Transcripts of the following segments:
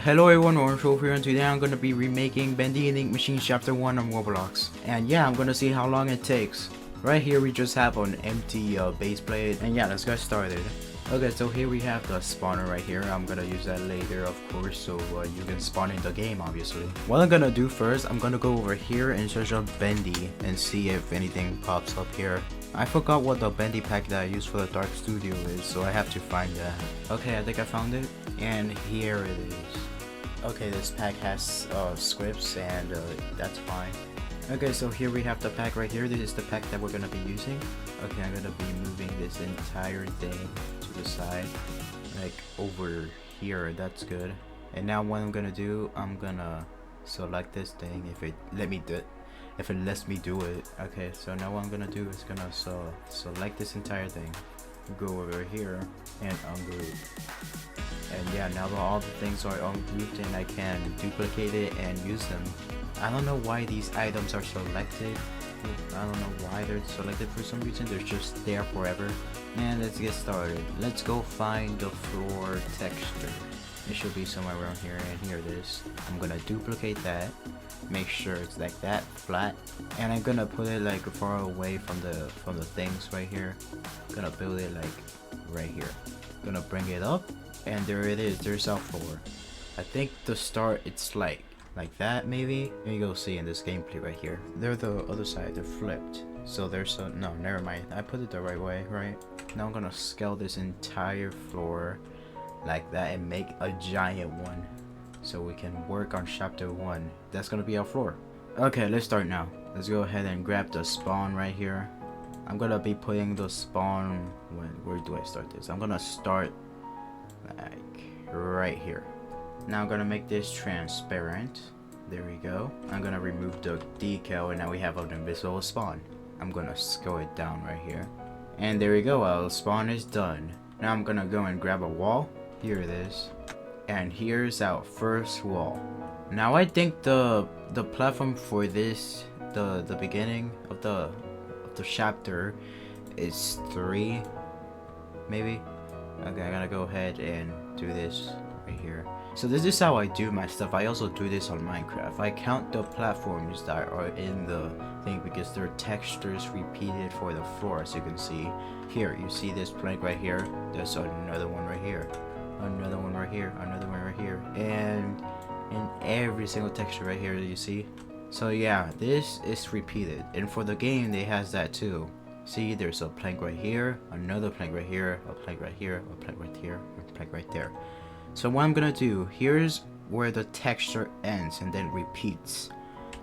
Hello everyone, OrangeWolf here, and today I'm gonna be remaking Bendy and Ink Machine Chapter 1 on Roblox. And yeah, I'm gonna see how long it takes. Right here we just have an empty base plate, and yeah, let's get started. Okay, so here we have the spawner right here. I'm gonna use that later, of course, so you can spawn in the game, obviously. What I'm gonna do first, I'm gonna go over here and search up Bendy and see if anything pops up here. I forgot what the Bendy pack that I use for the Dark Studio is, so I have to find that. Okay, I think I found it, and here it is. Okay, this pack has scripts, and that's fine. Okay, so here we have the pack right here. This is the pack that we're gonna be using. Okay, I'm gonna be moving this entire thing to the side, like over here. That's good. And now what I'm gonna do, I'm gonna select this thing if it lets me do it. Okay, so now what I'm gonna do is gonna select this entire thing, go over here and ungroup. And yeah, now that all the things are ungrouped and I can duplicate it and use them. I don't know why these items are selected. I don't know why they're selected for some reason. They're just there forever. And let's get started. Let's go find the floor texture. It should be somewhere around here, and here it is. I'm gonna duplicate that, make sure it's like that, flat, and I'm gonna put it like far away from the things right here. Gonna build it like right here. Gonna bring it up, and there it is. There's our floor. I think the start it's like that maybe. You go see in this gameplay right here. They're the other side. They're flipped. So there's no, never mind. I put it the right way, right? Now I'm gonna scale this entire floor like that and make a giant one so we can work on chapter 1. That's gonna be our floor. Okay, let's start now. Let's go ahead and grab the spawn right here. I'm gonna be putting the spawn where do I start this? I'm gonna start like right here. Now I'm gonna make this transparent. There we go. I'm gonna remove the decal, and now we have an invisible spawn. I'm gonna scale it down right here, and there we go. Our spawn is done. Now I'm gonna go and grab a wall. Here it is, and here's our first wall. Now I think the platform for this, the beginning of the chapter is 3 maybe. Okay, I gotta go ahead and do this right here. So this is how I do my stuff. I also do this on Minecraft. I count the platforms that are in the thing because there are textures repeated for the floor. As you can see here, you see this plank right here. There's another one right here, another one right here, another one right here, and in every single texture right here, you see. So yeah, this is repeated, and for the game they has that too. See, there's a plank right here, another plank right here, a plank right here, a plank right here, a plank right there. So what I'm gonna do, here's where the texture ends and then repeats.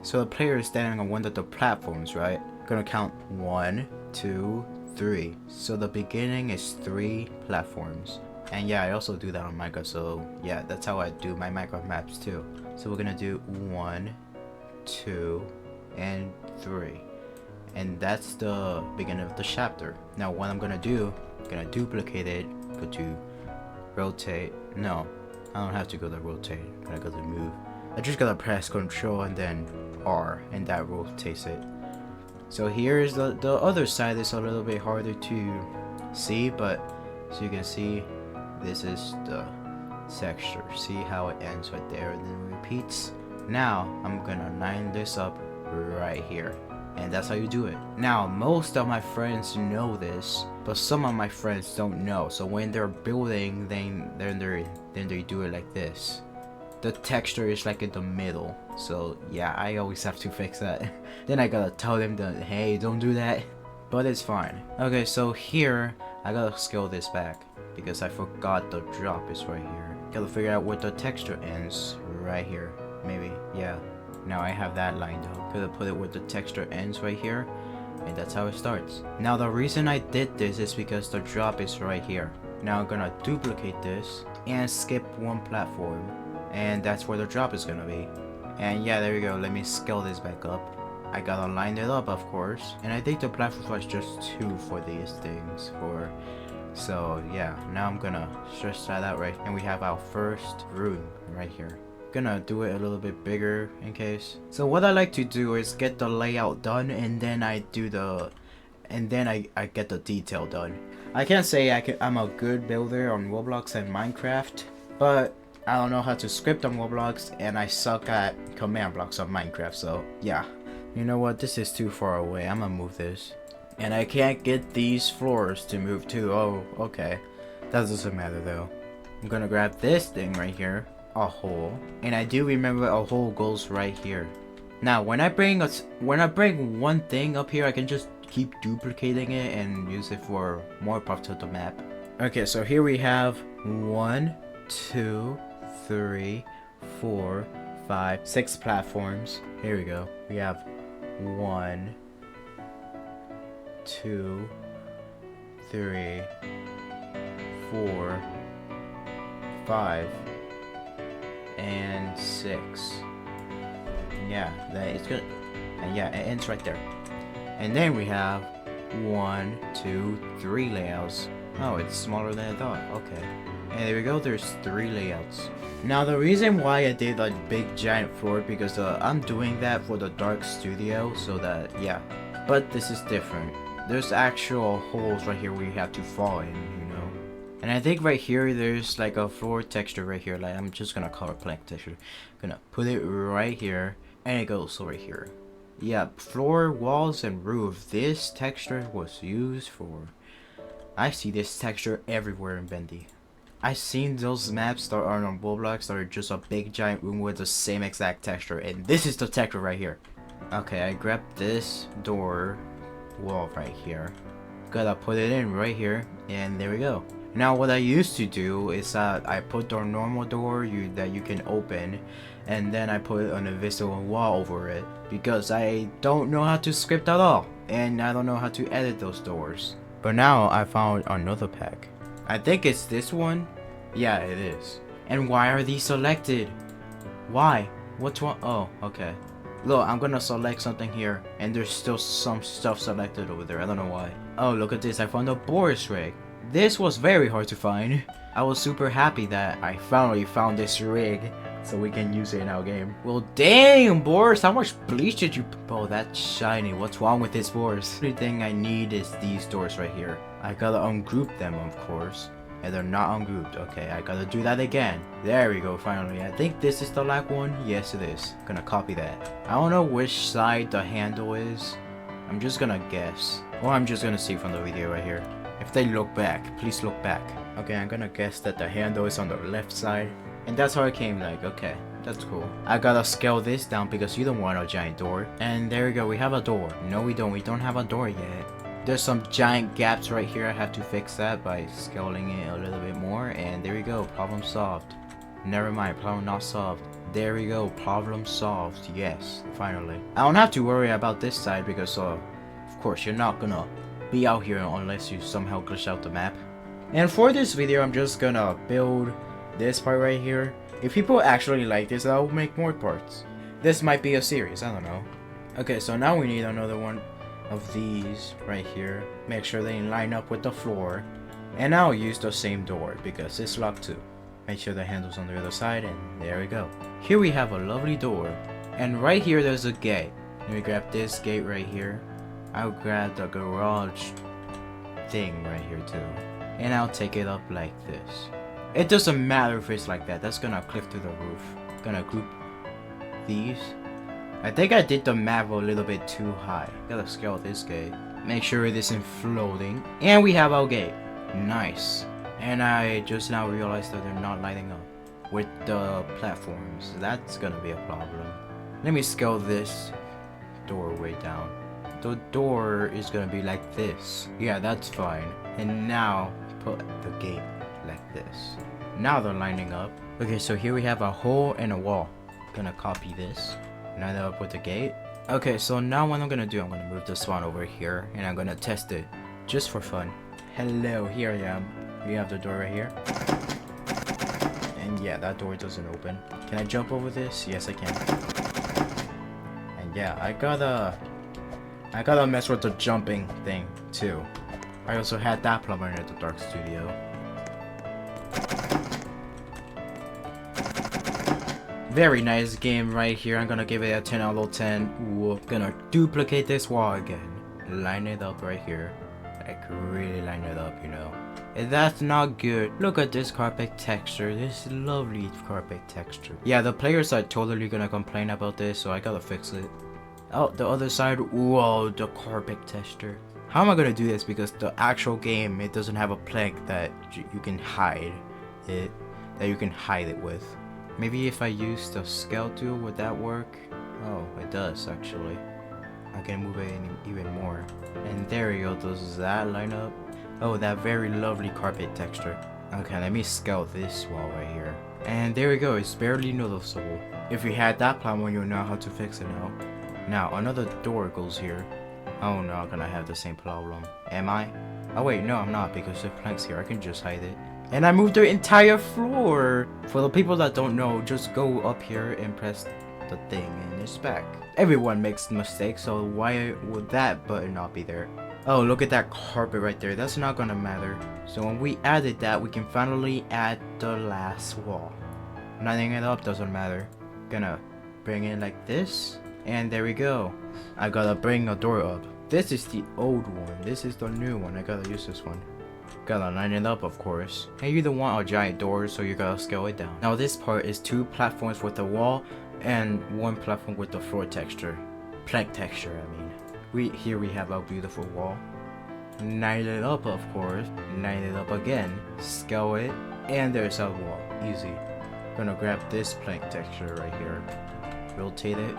So the player is standing on one of the platforms, right? Gonna count 1, 2, 3. So the beginning is 3 platforms. And yeah, I also do that on Minecraft, so yeah, that's how I do my Minecraft maps too. So we're gonna do 1, 2, and 3. And that's the beginning of the chapter. Now what I'm gonna do, I'm gonna duplicate it, go to rotate. No, I don't have to go to rotate. I'm gonna go to move. I just gotta press Control and then R, and that rotates it. So here's the other side. Is a little bit harder to see, but so you can see, this is the texture. See how it ends right there and then repeats. Now I'm gonna line this up right here, and that's how you do it. Now most of my friends know this, but some of my friends don't know. So when they're building, then they do it like this. The texture is like in the middle. So yeah, I always have to fix that. Then I gotta tell them that, hey, don't do that. But it's fine. Okay, so here I gotta scale this back because I forgot the drop is right here. Gotta figure out where the texture ends. Right here, maybe. Yeah. Now I have that lined up. Gonna put it where the texture ends right here, and that's how it starts. Now the reason I did this is because the drop is right here. Now I'm gonna duplicate this and skip one platform, and that's where the drop is gonna be. And yeah, there we go. Let me scale this back up. I gotta line it up, of course, and I think the platform was just 2 for these things. So yeah, now I'm gonna stretch that out right, and we have our first room right here. Gonna do it a little bit bigger in case. So what I like to do is get the layout done, and then I get the detail done. I can't say I'm a good builder on Roblox and Minecraft, but I don't know how to script on Roblox, and I suck at command blocks on Minecraft, so yeah. You know what, this is too far away, I'm gonna move this. And I can't get these floors to move too. Oh, okay. That doesn't matter though. I'm gonna grab this thing right here, a hole. And I do remember a hole goes right here. Now, when I bring one thing up here, I can just keep duplicating it and use it for more parts of the map. Okay, so here we have 1, 2, 3, 4, 5, 6 platforms. Here we go. We have 1, 2, 3, 4, 5, and 6. Yeah, that is good. And yeah, it ends right there. And then we have 1, 2, 3 layouts. Oh, it's smaller than I thought. Okay. And there we go, there's 3 layouts. Now the reason why I did a big giant floor, because I'm doing that for the dark studio, so that, yeah. But this is different. There's actual holes right here where you have to fall in, you know. And I think right here there's like a floor texture right here. Like, I'm just gonna color blank texture. Gonna put it right here, and it goes over here. Yeah, floor, walls, and roof. This texture was used for. I see this texture everywhere in Bendy. I've seen those maps that are on Roblox that are just a big giant room with the same exact texture, and this is the texture right here. Okay, I grabbed this door wall right here. Gotta put it in right here, and there we go. Now what I used to do is that I put the normal door that you can open, and then I put an invisible wall over it, because I don't know how to script at all, and I don't know how to edit those doors. But now I found another pack. I think it's this one. Yeah, it is. And why are these selected? Why? What's wrong? Oh, okay. Look, I'm gonna select something here, and there's still some stuff selected over there. I don't know why. Oh, look at this. I found a Boris rig. This was very hard to find. I was super happy that I finally found this rig, so we can use it in our game. Well, damn, Boris, how much bleach did you... Oh, that's shiny. What's wrong with this, Boris? The only thing I need is these doors right here. I gotta ungroup them, of course. And they're not ungrouped. Okay, I gotta do that again. There we go, finally. I think this is the black one. Yes, it is. Gonna copy that. I don't know which side the handle is. I'm just gonna guess. Or I'm just gonna see from the video right here. If they look back, please look back. Okay, I'm gonna guess that the handle is on the left side. And that's how it came like. Okay, that's cool. I gotta scale this down because you don't want a giant door. And there we go, we have a door. No, we don't. We don't have a door yet. There's some giant gaps right here. I have to fix that by scaling it a little bit more. And there we go, problem solved. Never mind, problem not solved. There we go, problem solved. Yes, finally. I don't have to worry about this side because of course you're not gonna be out here unless you somehow glitch out the map. And for this video, I'm just gonna build this part right here. If people actually like this, I'll make more parts. This might be a series, I don't know. Okay, so now we need another one of these right here. Make sure they line up with the floor. And I'll use the same door because it's locked too. Make sure the handle's on the other side, and there we go. Here we have a lovely door. And right here there's a gate. Let me grab this gate right here. I'll grab the garage thing right here too. And I'll take it up like this. It doesn't matter if it's like that. That's gonna clip through the roof. Gonna group these. I think I did the map a little bit too high. Gotta scale this gate. Make sure it isn't floating. And we have our gate. Nice. And I just now realized that they're not lighting up with the platforms. That's gonna be a problem. Let me scale this doorway down. The door is gonna be like this. Yeah, that's fine. And now put the gate like this. Now they're lining up. Okay, so here we have a hole and a wall. Gonna copy this. Line it up with the gate. Okay, so now what I'm gonna do, I'm gonna move this one over here and I'm gonna test it just for fun. Hello, here I am. We have the door right here. And yeah, that door doesn't open. Can I jump over this? Yes, I can. And yeah, I gotta mess with the jumping thing too. I also had that plumber at the dark studio. Very nice game right here. I'm gonna give it a 10 out of 10. Ooh, gonna duplicate this wall again. Line it up right here. Like really line it up, you know. That's not good. Look at this carpet texture. This lovely carpet texture. Yeah, the players are totally gonna complain about this, so I gotta fix it. Oh, the other side. Whoa, the carpet texture. How am I gonna do this? Because the actual game, it doesn't have a plank that you can hide it. That you can hide it with. Maybe if I use the scale tool, would that work? Oh, it does actually. I can move it even more. And there you go. Does that line up? Oh, that very lovely carpet texture. Okay, let me scale this wall right here. And there we go, it's barely noticeable. If you had that problem, you'll know how to fix it now. Now, another door goes here. Oh no, I'm gonna have the same problem. Am I? Oh wait, no I'm not, because the plank's here, I can just hide it. And I moved the entire floor! For the people that don't know, just go up here and press the thing and it's back. Everyone makes mistakes, so why would that button not be there? Oh, look at that carpet right there. That's not gonna matter. So when we added that, we can finally add the last wall. Lining it up doesn't matter. Gonna bring it like this. And there we go. I gotta bring a door up. This is the old one. This is the new one. I gotta use this one. Gotta line it up, of course. And you don't want a giant door, so you gotta scale it down. Now this part is 2 platforms with the wall and 1 platform with the floor texture. Plank texture, I mean. Here we have our beautiful wall. Line it up, of course. Line it up again. Scale it. And there's our wall. Easy. Gonna grab this plank texture right here. Rotate it.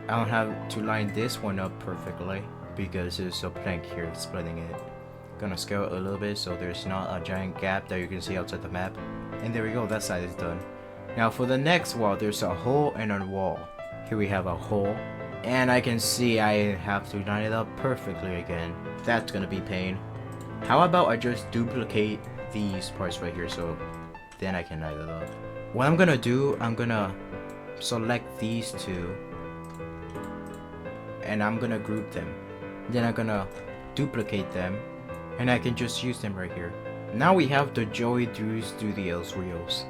I don't have to line this one up perfectly because there's a plank here splitting it. Gonna scale it a little bit so there's not a giant gap that you can see outside the map. And there we go, that side is done. Now for the next wall, there's a hole and a wall. Here we have a hole. And I can see I have to line it up perfectly again. That's gonna be pain. How about I just duplicate these parts right here so then I can line it up. What I'm gonna do, I'm gonna select these 2 and I'm gonna group them. Then I'm gonna duplicate them and I can just use them right here. Now we have the Joey Drew Studios reels.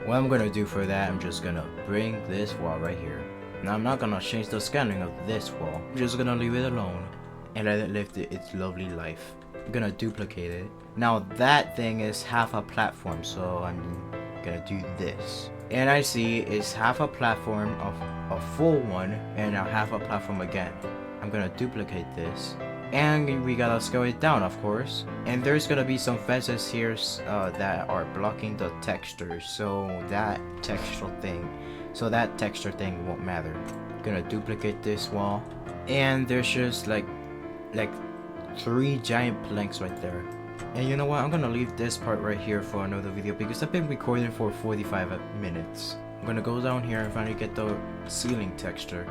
What I'm gonna do for that, I'm just gonna bring this wall right here. Now I'm not gonna change the scaling of this wall. I'm just gonna leave it alone and let it live its lovely life. I'm gonna duplicate it. Now that thing is half a platform, so I'm gonna do this. And I see it's half a platform of a full one and a half a platform again. I'm gonna duplicate this. And we gotta scale it down, of course. And there's gonna be some fences here that are blocking the texture, so that texture thing won't matter. Gonna duplicate this wall, and there's just like 3 giant planks right there. And you know what, I'm gonna leave this part right here for another video because I've been recording for 45 minutes. I'm gonna go down here and finally get the ceiling texture.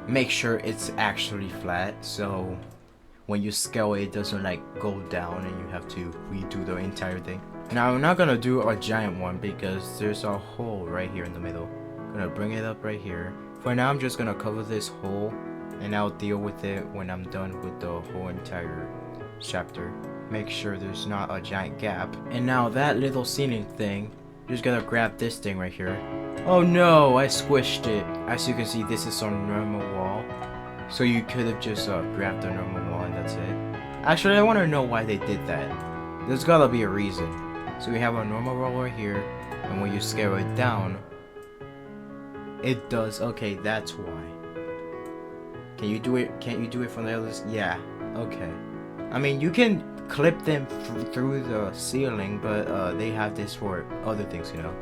Make sure it's actually flat, so when you scale it, it doesn't like go down and you have to redo the entire thing. Now I'm not gonna do a giant one because there's a hole right here in the middle. Gonna bring it up right here. For now I'm just gonna cover this hole and I'll deal with it when I'm done with the whole entire chapter. Make sure there's not a giant gap. And now that little ceiling thing, just gotta grab this thing right here. Oh no, I squished it. As you can see, this is a normal wall. So you could have just grabbed the normal wall and that's it. Actually, I want to know why they did that. There's gotta be a reason. So we have a normal wall right here, and when you scale it down, it does. Okay, that's why. Can you do it? Can't you do it from the others? Yeah. Okay. I mean, you can clip them through the ceiling, but they have this for other things, you know.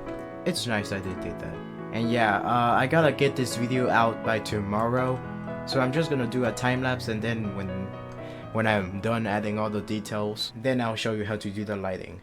It's nice that they did that. And yeah, I gotta get this video out by tomorrow. So I'm just gonna do a time lapse, and then when I'm done adding all the details, then I'll show you how to do the lighting.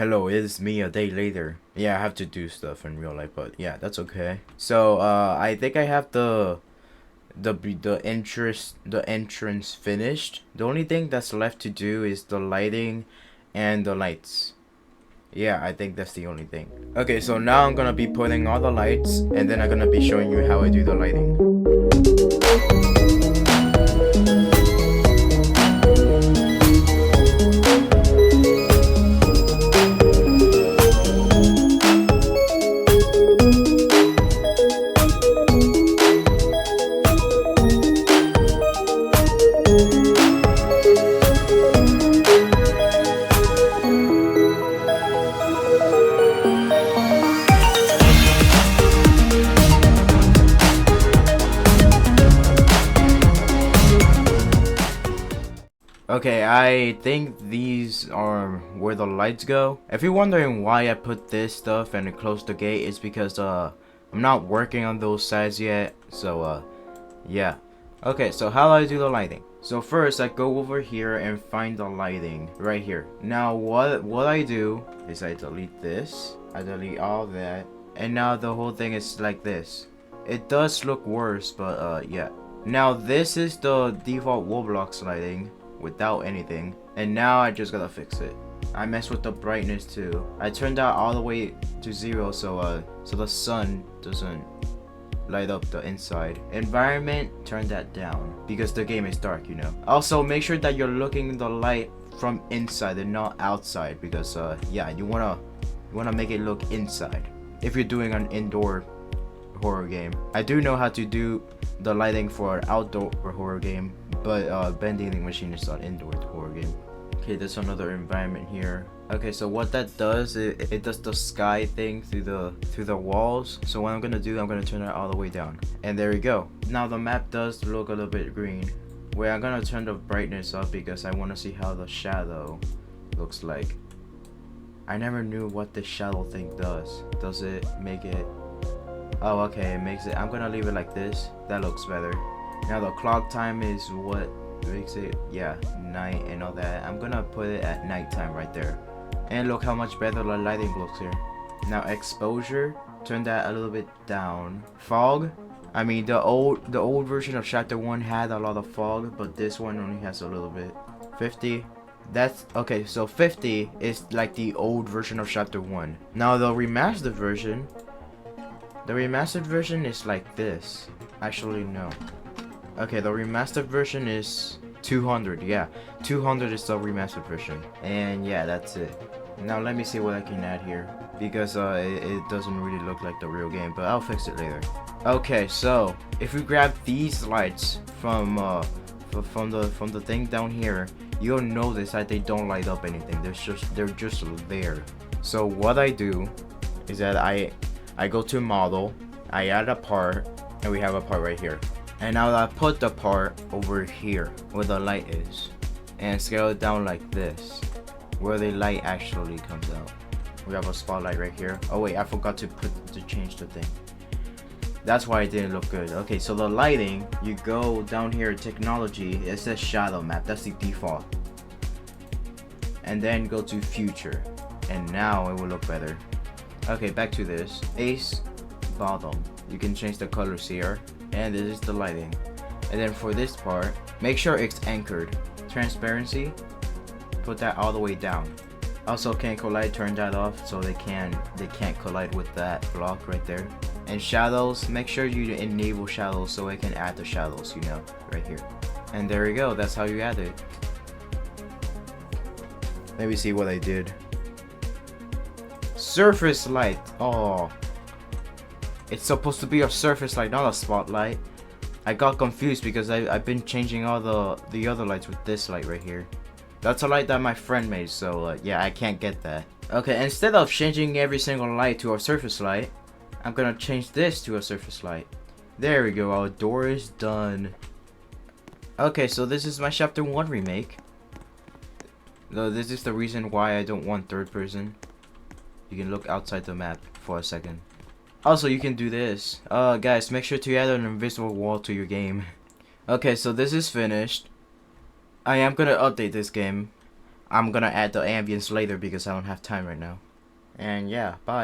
Hello, it's me a day later. Yeah, I have to do stuff in real life, but yeah, that's okay. So, I think I have the entrance finished. The only thing that's left to do is the lighting and the lights. Yeah, I think that's the only thing. Okay, so now I'm gonna be putting all the lights, and then I'm gonna be showing you how I do the lighting. Okay, I think these are where the lights go. If you're wondering why I put this stuff and close the gate, it's because I'm not working on those sides yet. So yeah. Okay, so how do I do the lighting? So first I go over here and find the lighting right here. Now what I do is I delete this, I delete all that, and now the whole thing is like this. It does look worse, but yeah. Now this is the default Roblox lighting without anything, and now I just gotta fix it. I messed with the brightness too. I turned that all the way to 0 so the sun doesn't light up the inside. Environment, turn that down because the game is dark, you know. Also make sure that you're looking the light from inside and not outside, because yeah, you wanna make it look inside if you're doing an indoor horror game. I do know how to do the lighting for an outdoor horror game, but Bendy Machine is an indoor horror game. Okay, there's another environment here. Okay, so what that does, it does the sky thing through the walls. So what I'm gonna do, I'm gonna turn it all the way down, and there we go. Now the map does look a little bit green. Wait, I'm gonna turn the brightness up because I want to see how the shadow looks like. I never knew what the shadow thing does. Does it make it? Oh, okay, it makes it. I'm gonna leave it like this. That looks better. Now the clock time is what makes it, yeah, night and all that. I'm gonna put it at nighttime right there. And look how much better the lighting looks here. Now exposure, turn that a little bit down. Fog, I mean the old version of chapter 1 had a lot of fog, but this one only has a little bit. 50, that's okay, so 50 is like the old version of chapter 1. Now the remastered version is like this. Actually no. Okay, the remastered version is 200. Yeah, 200 is the remastered version. And yeah, that's it. Now let me see what I can add here, because it doesn't really look like the real game, but I'll fix it later. Okay, so if we grab these lights from the thing down here, you'll notice that they don't light up anything. They're just there. So what I do is that I go to model, I add a part, and we have a part right here. And now I put the part over here where the light is, and scale it down like this, where the light actually comes out. We have a spotlight right here. Oh wait, I forgot to change the thing. That's why it didn't look good. Okay, so the lighting, you go down here, technology, it says shadow map, that's the default. And then go to future, and now it will look better. Okay, back to this. Ace, bottom. You can change the colors here. And this is the lighting. And then for this part, make sure it's anchored. Transparency, put that all the way down. Also can't collide, turn that off so they can't collide with that block right there. And shadows, make sure you enable shadows so it can add the shadows, you know, right here. And there we go, that's how you add it. Let me see what I did. Surface light. Oh, it's supposed to be a surface light, not a spotlight. I got confused because I've been changing all the other lights with this light right here. That's a light that my friend made, so yeah, I can't get that. Okay, instead of changing every single light to a surface light, I'm gonna change this to a surface light. There we go, our door is done. Okay, so this is my chapter 1 remake. This is the reason why I don't want third person. You can look outside the map for a second. Also, you can do this. Guys, make sure to add an invisible wall to your game. Okay, so this is finished. I am gonna update this game. I'm gonna add the ambience later because I don't have time right now. And yeah, bye.